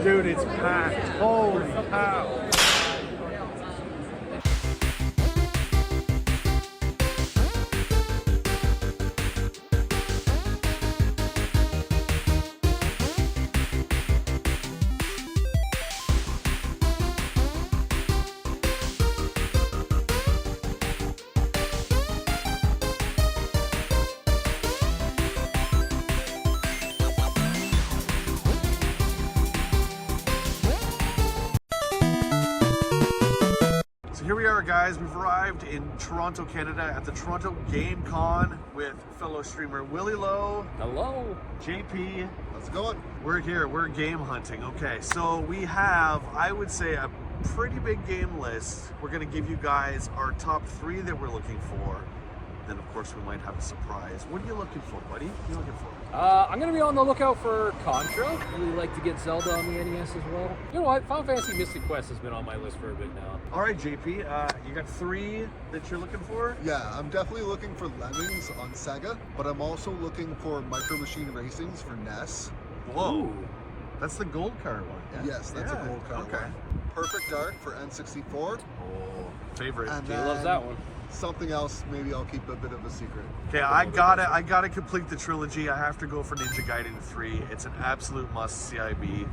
Dude, it's packed. Holy cow. Here we are, guys. We've arrived in Toronto, Canada at the Toronto Game Con with fellow streamer WillyLo. Hello. JP. How's it going? We're here. We're game hunting. Okay, so we have, I would say, a pretty big game list. We're going to give you guys our top 3 that we're looking for. Then, of course, we might have a surprise. What are you looking for, buddy? What are you looking for? I'm going to be on the lookout for Contra. I really like to get Zelda on the NES as well. You know what? Final Fantasy Mystic Quest has been on my list for a bit now. All right, JP. You got 3 that you're looking for? Yeah, I'm definitely looking for Lemmings on Sega, but I'm also looking for Micro Machine Racings for NES. Whoa. Ooh. That's the gold card one. Yeah? Yes, that's a gold card one. Perfect Dark for N64. Oh, favorite. And Jay loves that one. Something else, maybe I'll keep a bit of a secret. Okay, I gotta complete the trilogy. I have to go for Ninja Gaiden 3. It's an absolute must CIB.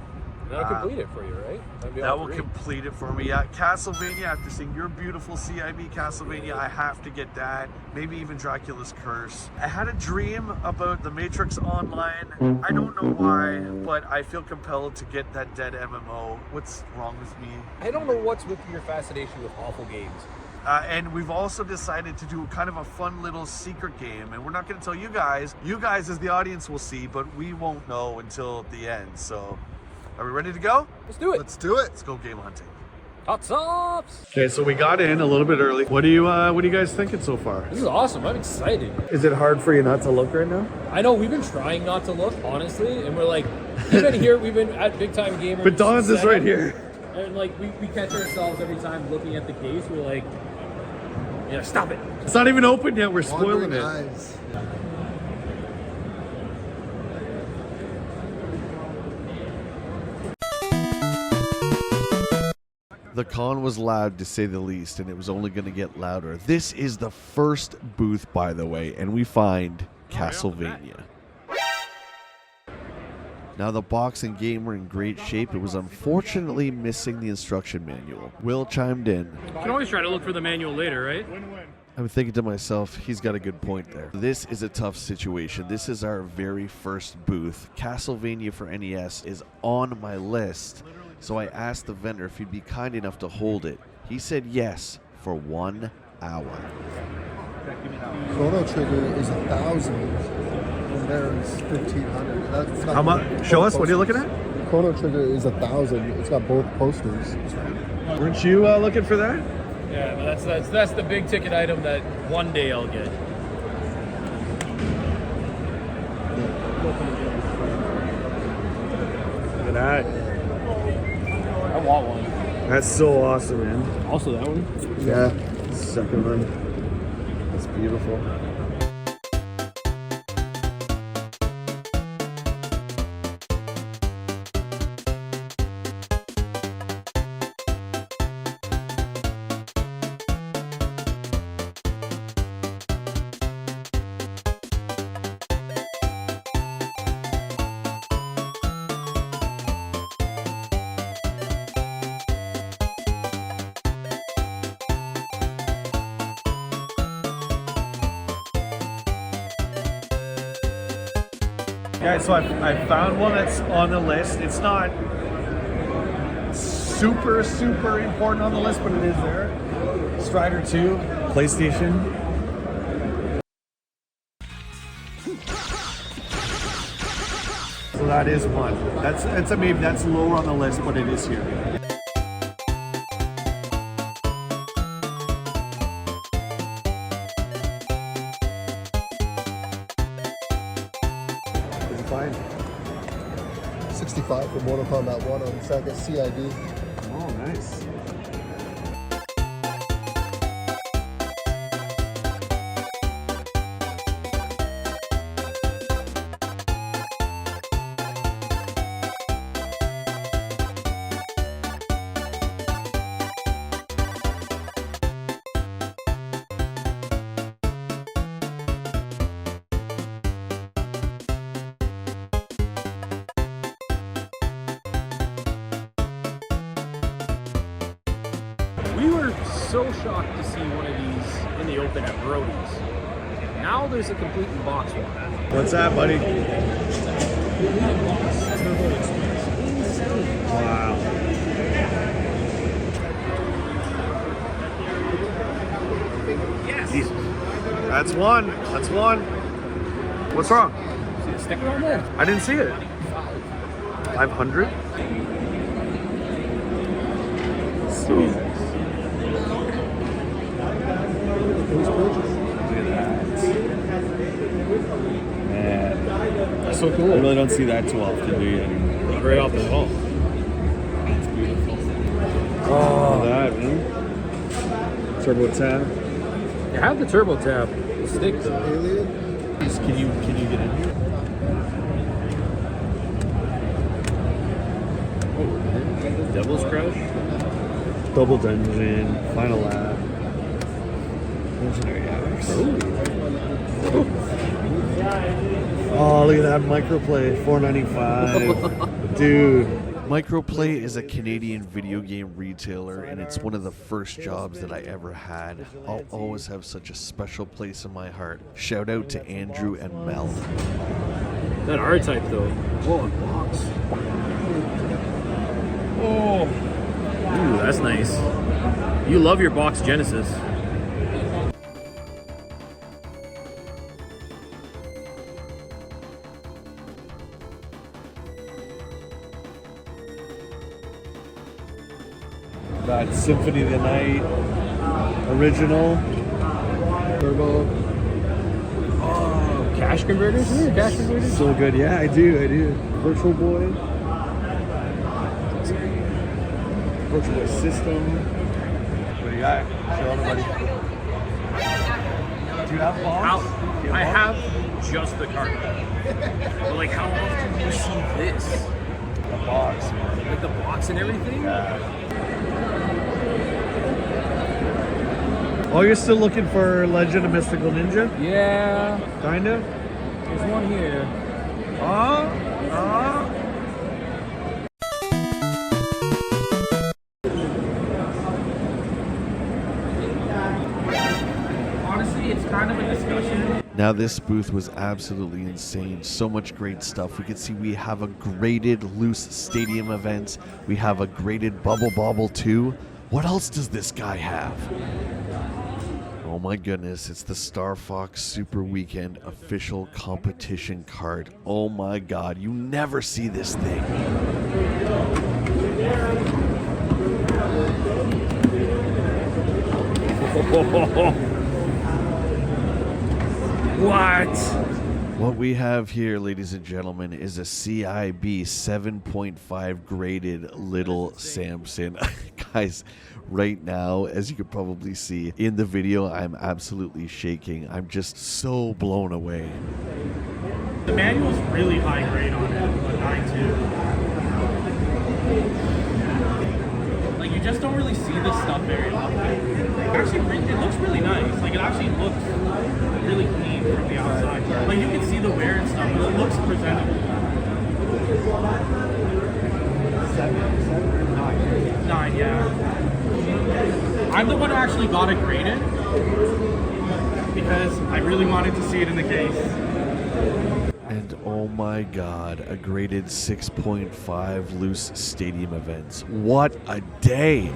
That'll complete it for you, right? That will complete it for me. Yeah, Castlevania, after seeing your beautiful CIB Castlevania, I have to get that. Maybe even Dracula's Curse. I had a dream about the Matrix Online. I don't know why, but I feel compelled to get that dead MMO. What's wrong with me? I don't know what's with your fascination with awful games. And we've also decided to do kind of a fun little secret game, and we're not going to tell you guys. You guys as the audience will see, but we won't know until the end. So, are we ready to go? Let's do it. Let's do it. Let's go game hunting. Hot sauce. Okay, so we got in a little bit early. What are you guys thinking so far? This is awesome. I'm excited. Is it hard for you not to look right now? I know we've been trying not to look, honestly, and we're like, we've been here, we've been at Big Time Gamer. But Don's is right here. And like we catch ourselves every time looking at the case. We're like, yeah, stop it. It's not even open yet. We're spoiling it. Eyes. The con was loud, to say the least, and it was only going to get louder. This is the first booth, by the way, and we find Castlevania. Now, the box and game were in great shape. It was unfortunately missing the instruction manual. Will chimed in. You can always try to look for the manual later, right? I'm thinking to myself, he's got a good point there. This is a tough situation. This is our very first booth. Castlevania for NES is on my list. So I asked the vendor if he'd be kind enough to hold it. He said yes for 1 hour. Chrono Trigger is 1,000. And there's 1,500. That's How much? Show us. What are you looking at? Chrono Trigger is 1,000. It's got both posters. Weren't you looking for that? Yeah, but that's the big ticket item that one day I'll get. Look at that. I want one. That's so awesome, man. Also that one? Yeah. Second one. That's beautiful. Guys, so I found one that's on the list. It's not super important on the list, but it is there. Strider 2, PlayStation. So that is one. That's a maybe. That's lower on the list, but it is here. Fine. 65 for Mortal Kombat 1 on Sega CID. Oh, nice. so shocked to see one of these in the open at Brody's. Now there's a complete box one. What's that, buddy? Wow. Yes. That's one. That's one. What's wrong? See the sticker on there? I didn't see it. 500? Man, That's so I cool. really don't see that too often, do you? Very often at all. It's beautiful. Oh, That, man. Turbo tab. You have the turbo tab. The stick though. Alien. Can you get in here? Devil's Crush. Double Dungeon, Final Lap. Legendary Hours. oh, look at that microplay. $4.95. Dude. Microplay is a Canadian video game retailer, and it's one of the first jobs that I ever had. I'll always have such a special place in my heart. Shout out to Andrew and Mel. That R-Type though. Oh, a box. Oh. Ooh, that's nice. You love your box Genesis. Got Symphony of the Night. Original. Turbo. Oh, cash converters? Cash converters? So good. Yeah, I do. Virtual Boy. Virtual Boy System. What do you got? Show everybody. Do you have balls? I have just the card. But like, how often do you see this? The box, man. Like the box and everything? Oh, you're still looking for Legend of Mystical Ninja? Yeah. Kind of? There's one here. Honestly, it's kind of a discussion. Now this booth was absolutely insane. So much great stuff. We can see we have a graded loose stadium events. We have a graded Bubble Bobble too. What else does this guy have? Oh my goodness, it's the Star Fox Super Weekend official competition card. Oh my god, you never see this thing. What? What we have here, ladies and gentlemen, is a CIB 7.5 graded Little Samson. Guys, right now, as you could probably see in the video, I'm absolutely shaking. I'm just so blown away. The manual's really high grade on it, a 9.2. Like, you just don't really see this stuff very often. Actually, it looks really nice. Like, it actually looks really clean from the outside. Like, you can see the wear and stuff, but it looks presentable. 9, yeah. I'm the one who actually got it graded because I really wanted to see it in the case. And oh my god, a graded 6.5 loose stadium events. What a day!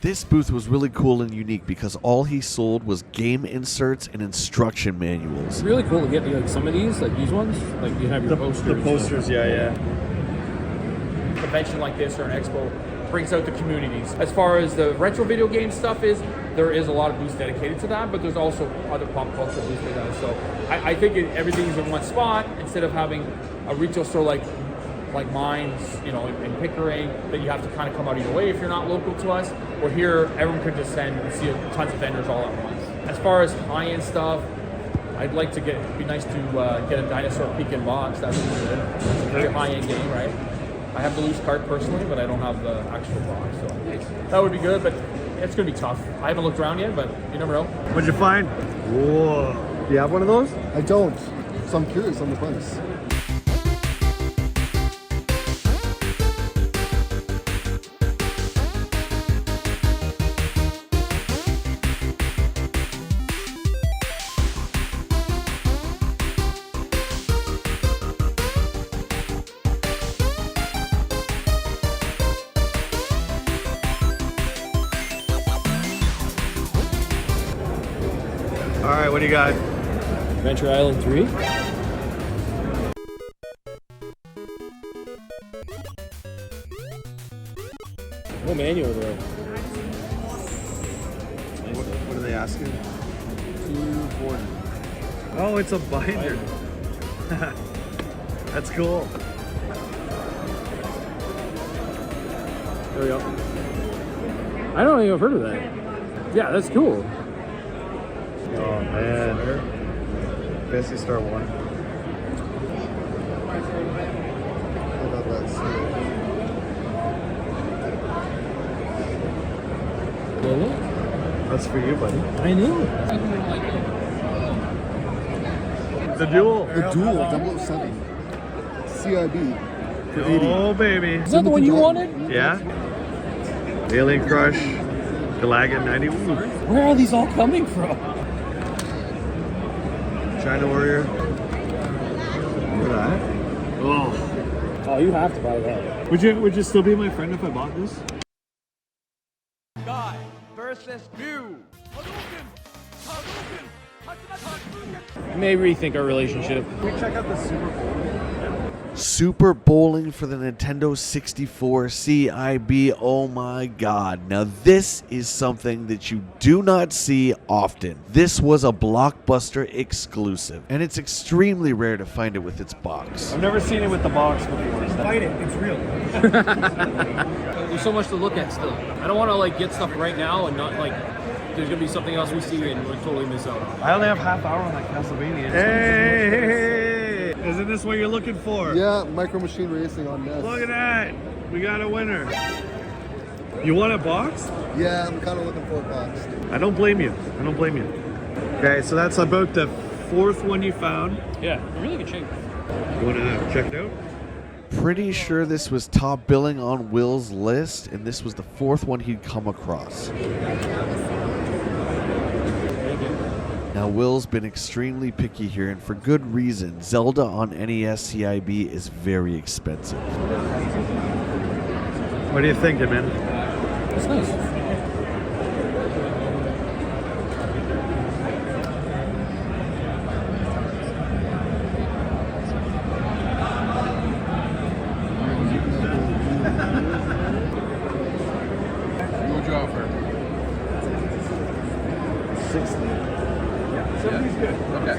This booth was really cool and unique because all he sold was game inserts and instruction manuals. It's really cool to get like some of these, like these ones. Like you have your posters. The posters, yeah. A convention like this or an expo brings out the communities. As far as the retro video game stuff is, there is a lot of booths dedicated to that, but there's also other pop culture booths for that. So I think everything's in one spot instead of having a retail store like mine's, you know, in Pickering, that you have to kind of come out of your way if you're not local to us. Or here, everyone could just send and see tons of vendors all at once. As far as high-end stuff, I'd like to be nice to get a dinosaur peek-in box. That would be good. That's a pretty high-end game, right? I have the loose cart personally, but I don't have the actual box, so that would be good. But it's gonna be tough. I haven't looked around yet, but you never know. What'd you find? Whoa. Do you have one of those? I don't, so I'm curious on the price. All right, what do you got? Adventure Island 3. No manual there. What are they asking? $240. Oh, it's a binder. That's cool. There we go. I don't think I've heard of that. Yeah, that's cool. Oh man. Fantasy Star 1. How about that seal? That's for you, buddy. I know. The duel. The Duel 007 CIB for 80. Oh baby. Is that the one you wanted? Yeah. Alien Crush. Galaga 90. Ooh. Where are these all coming from? China Warrior. Look at that. Oh. Oh, you have to buy that. Would you still be my friend if I bought this? Guy versus View. I may rethink our relationship. Can we check out the Super Bowl? Super Bowling for the Nintendo 64 CIB. Oh my god. Now this is something that you do not see often. This was a Blockbuster exclusive, and it's extremely rare to find it with its box. I've never seen it with the box before. Fight it. It's real. There's so much to look at still. I don't want to like get stuff right now and not like there's gonna be something else we see and we'll totally miss out on. I only have half hour on that Castlevania. Hey! Isn't this what you're looking for? Yeah, Micro Machine Racing on NES. Look at that! We got a winner. You want a box? Yeah, I'm kind of looking for a box. I don't blame you. I don't blame you. Okay, so that's about the fourth one you found. Yeah, really good shape. You want to check it out? Pretty sure this was top billing on Will's list, and this was the fourth one he'd come across. Now, Will's been extremely picky here, and for good reason. Zelda on NES CIB is very expensive. What are you thinking, man? That's nice. What'd you offer? 60. Somebody's good. Okay.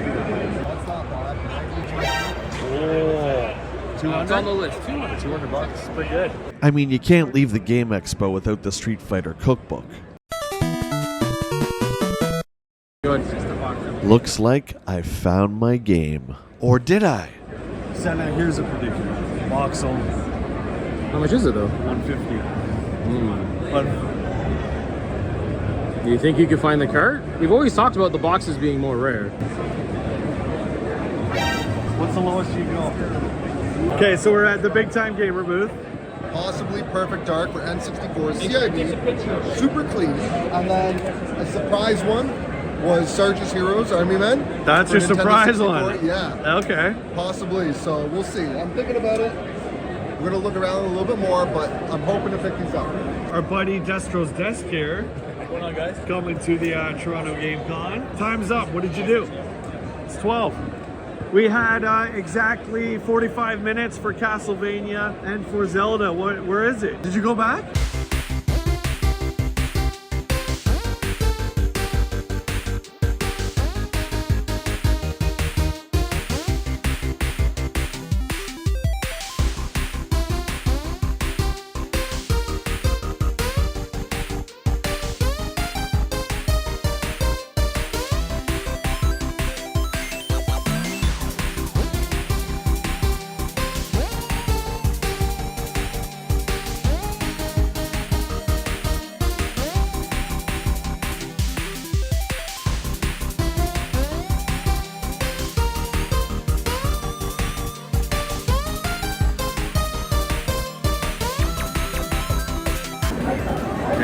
Oh. It's on the list. 200 $200. Pretty good. I mean, you can't leave the Game Expo without the Street Fighter cookbook. Good. Looks like I found my game. Or did I? Santa, here's a predicament. Box only. How much is it though? 150. But Do you think you could find the cart? We've always talked about the boxes being more rare. what's the lowest you go? Okay, so we're at the Big Time Gamer booth. Possibly Perfect Dark for N64 CIB. Super clean. And then a surprise one was Sarge's Heroes Army Men. That's for your Nintendo surprise 64. one. Yeah. Okay. Possibly. So we'll see. I'm thinking about it. We're gonna look around a little bit more, but I'm hoping to pick these up. Our buddy Destro's Desk here. What's going on, guys? Coming to the Toronto Game Con. Time's up. What did you do? It's 12. We had exactly 45 minutes for Castlevania and for Zelda. Where is it? Did you go back?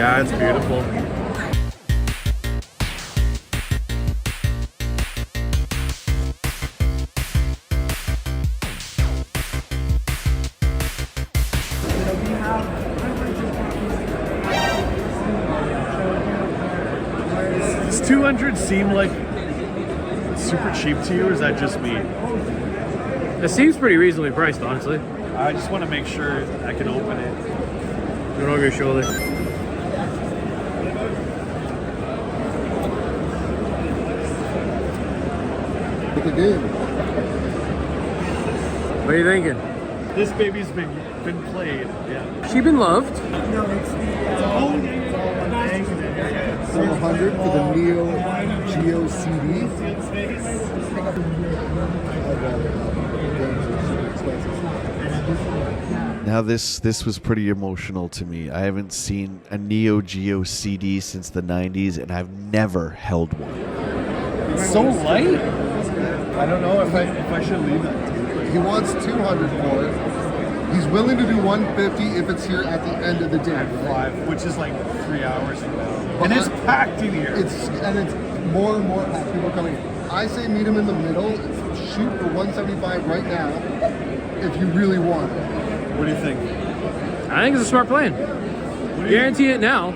Yeah, it's beautiful. Does 200 seem like super cheap to you, or is that just me? It seems pretty reasonably priced, honestly. I just want to make sure I can open it. Do it over your shoulder. Look at game. What are you thinking? This baby's been played. Yeah. She been loved. 400 for the Neo Geo CD. Now this was pretty emotional to me. I haven't seen a Neo Geo CD since the 90s, and I've never held one. It's so light. I don't know if I should leave it. He wants 200 for it. He's willing to do 150 if it's here at the end of the day. At 5, which is like 3 hours ago. And it's packed in here. It's more and more people coming in. I say meet him in the middle. Shoot for 175 right now if you really want it. What do you think? I think it's a smart plan. Guarantee it now.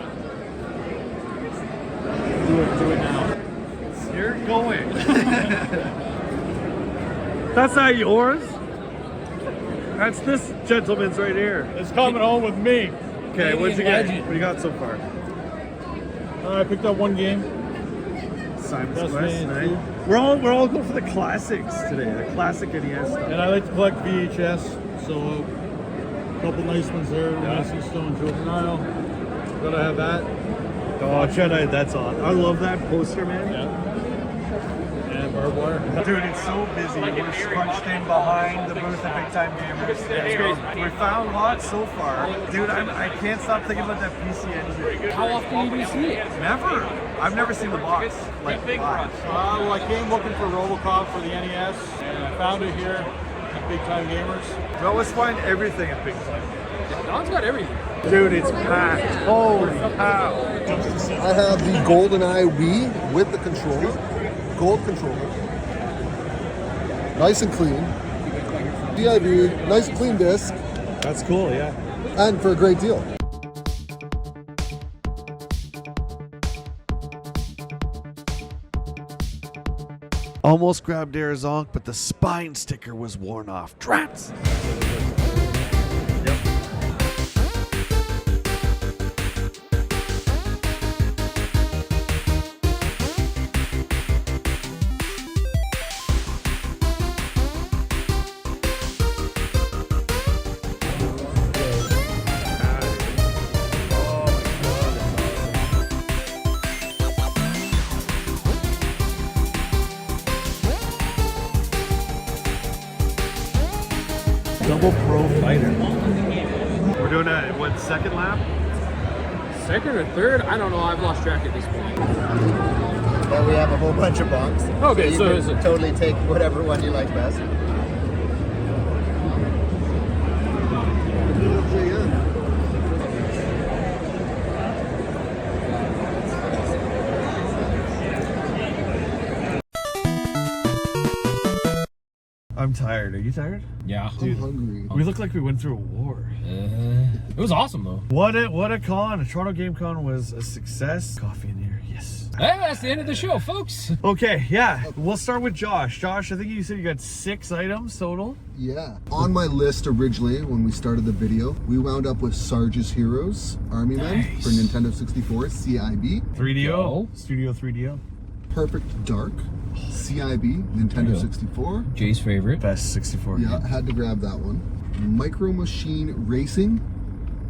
Do it now. You're going. That's not yours. That's this gentleman's right here. It's coming home with me. Okay, what'd you get? What you got so far? I picked up one game. Simon's That's Quest, me, right? too. We're all going for the classics today. The classic NES stuff. And I like to collect VHS, so a couple nice ones there. Nice and Stone Juvenile. Gotta have that. Oh, Jedi, that's awesome. I love that poster, man. Yeah. And barbed wire. Dude, it's so busy. We're scrunched in behind the booth at Big Time Gamers. We found lots so far. Dude, I can't stop thinking about that PC engine. How often do you see it? Never. I've never seen the box. Like, live. Well, I came looking for Robocop for the NES, and I found it here at Big Time Gamers. We always find everything at Big Time. Don's got everything. Dude, it's packed. Holy cow. I have the GoldenEye Wii with the controller. Gold controller. Nice and clean. DIV, nice and clean disc, That's cool, yeah. and for a great deal. Almost grabbed Arizonk, but the spine sticker was worn off. Drats! Double Pro Fighter. We're doing a, second lap? Second or third? I don't know. I've lost track at this point. But we have a whole bunch of boxes. Okay, you so can is it- totally take whatever one you like best. I'm tired. Are you tired? Yeah. I'm hungry. We look like we went through a war. It was awesome though. What a con. Toronto Game Con was a success. Coffee in here, yes. Hey, that's the end of the show, folks. Okay, yeah. We'll start with Josh. Josh, I think you said you got 6 items total. Yeah. On my list originally, when we started the video, we wound up with Sarge's Heroes Army Men for Nintendo 64 CIB. 3DO. Go. Studio 3DO. Perfect Dark CIB Nintendo 64. Jay's favorite. Best 64 Yeah, game. had to grab that one. Micro Machine Racing.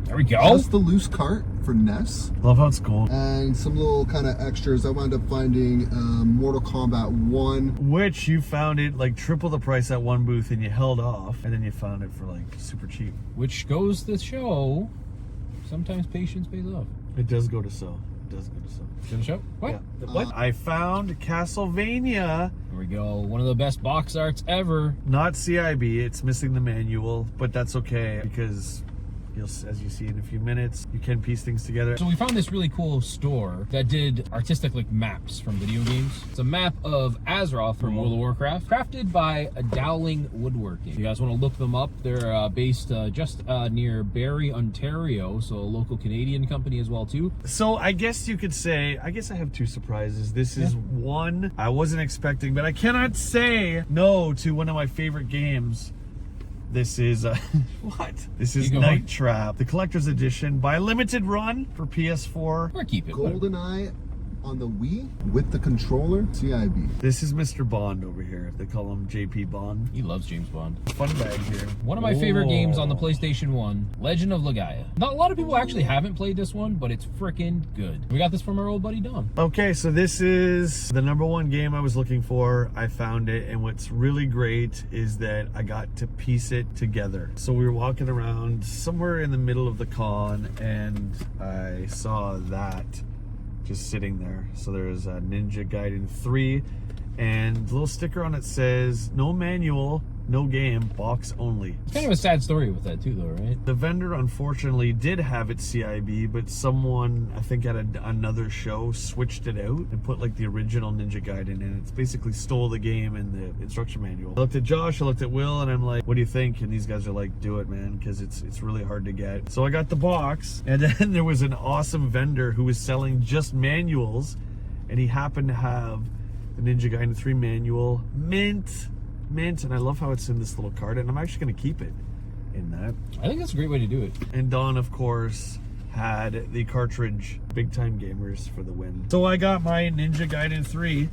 There we go. Just the loose cart for NES. Love how it's gold. And some little kind of extras. I wound up finding Mortal Kombat 1. Which you found it like triple the price at one booth and you held off, and then you found it for like super cheap. Which goes to show sometimes patience pays off. It does go to sell. It does go to sell. To the show? What? Yeah. What? I found Castlevania. There we go. One of the best box arts ever. Not CIB. It's missing the manual, but that's okay because as you see in a few minutes, you can piece things together. So we found this really cool store that did artistic like maps from video games. It's a map of Azeroth from World of Warcraft, crafted by Dowling Woodworking. If you guys want to look them up, they're based just near Barrie, Ontario, so a local Canadian company as well too. So I guess you could say, I guess I have two surprises. This is one I wasn't expecting, but I cannot say no to one of my favorite games. This is what? This is Night Trap, the collector's edition by Limited Run for PS4. Or keep it. GoldenEye on the Wii with the controller, CIB. This is Mr. Bond over here. They call him JP Bond. He loves James Bond. Fun bag here. One of my favorite games on the PlayStation 1, Legend of Legaia. Not a lot of people actually haven't played this one, but it's freaking good. We got this from our old buddy Dom. Okay, so this is the #1 game I was looking for. I found it, and what's really great is that I got to piece it together. So we were walking around somewhere in the middle of the con, and I saw that just sitting there. So there's a Ninja Gaiden 3, and the little sticker on it says, no manual, no game, box only. It's kind of a sad story with that too though, right? The vendor unfortunately did have it CIB, but someone, I think at another show, switched it out and put like the original Ninja Gaiden in. It's basically stole the game and the instruction manual. I looked at Josh, I looked at Will, and I'm like, what do you think? And these guys are like, do it, man, because it's really hard to get. So I got the box, and then there was an awesome vendor who was selling just manuals, and he happened to have the Ninja Gaiden 3 manual, mint, and I love how it's in this little card, and I'm actually going to keep it in that. I think that's a great way to do it. And Don, of course, had the cartridge, Big Time Gamers for the win. So I got my Ninja Gaiden 3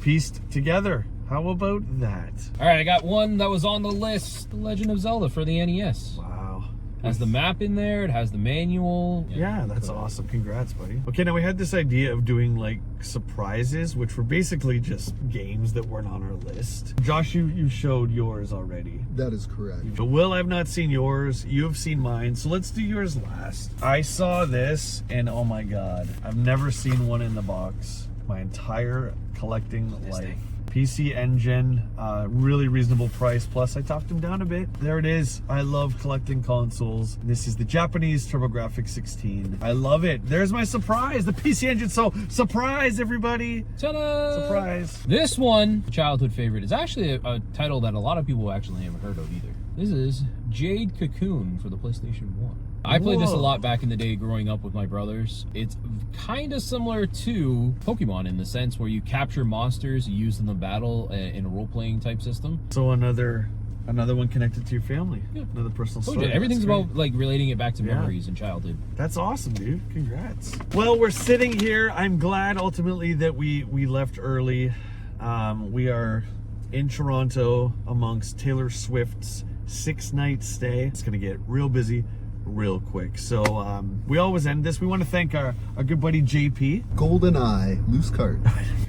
pieced together. How about that? All right, I got one that was on the list, The Legend of Zelda for the NES. Wow. Has the map in there, it has the manual. Yeah, that's awesome. Congrats, buddy. Okay, now we had this idea of doing like surprises, which were basically just games that weren't on our list. Josh, you showed yours already. That is correct. But Will, I've not seen yours. You've seen mine, so let's do yours last. I saw this, and oh my god, I've never seen one in the box my entire collecting life. PC Engine, really reasonable price, plus I talked him down a bit. There it is. I love collecting consoles. This is the Japanese TurboGrafx 16. I love it. There's my surprise, the PC Engine. So surprise, everybody. Ta-da! Surprise. This one, childhood favorite, is actually a title that a lot of people actually haven't heard of either. This is Jade Cocoon for the PlayStation 1. I played this a lot back in the day growing up with my brothers. It's kind of similar to Pokemon in the sense where you capture monsters, you use them in battle in a role-playing type system. So another one connected to your family. Yeah. Another personal story. Everything's about like relating it back to memories and childhood. That's awesome, dude. Congrats. Well, we're sitting here. I'm glad ultimately that we left early. We are in Toronto amongst Taylor Swift's 6-night stay. It's gonna get real busy real quick. So we always end this. We want to thank our good buddy JP. GoldenEye, loose card.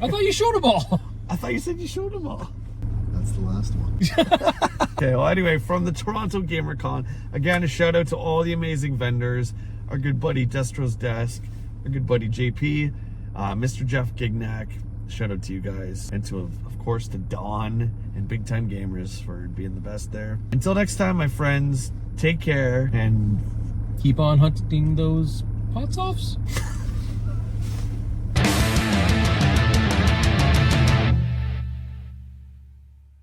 I thought you showed them all. I thought you said you showed them all. That's the last one. Okay, well anyway, from the Toronto Gamer Con, again, a shout out to all the amazing vendors, our good buddy Destro's Desk, our good buddy JP, Mr. Jeff Gignac, shout out to you guys, and to of course to Don and Big Time Gamers for being the best there. Until next time, my friends, take care and keep on hunting those pots offs.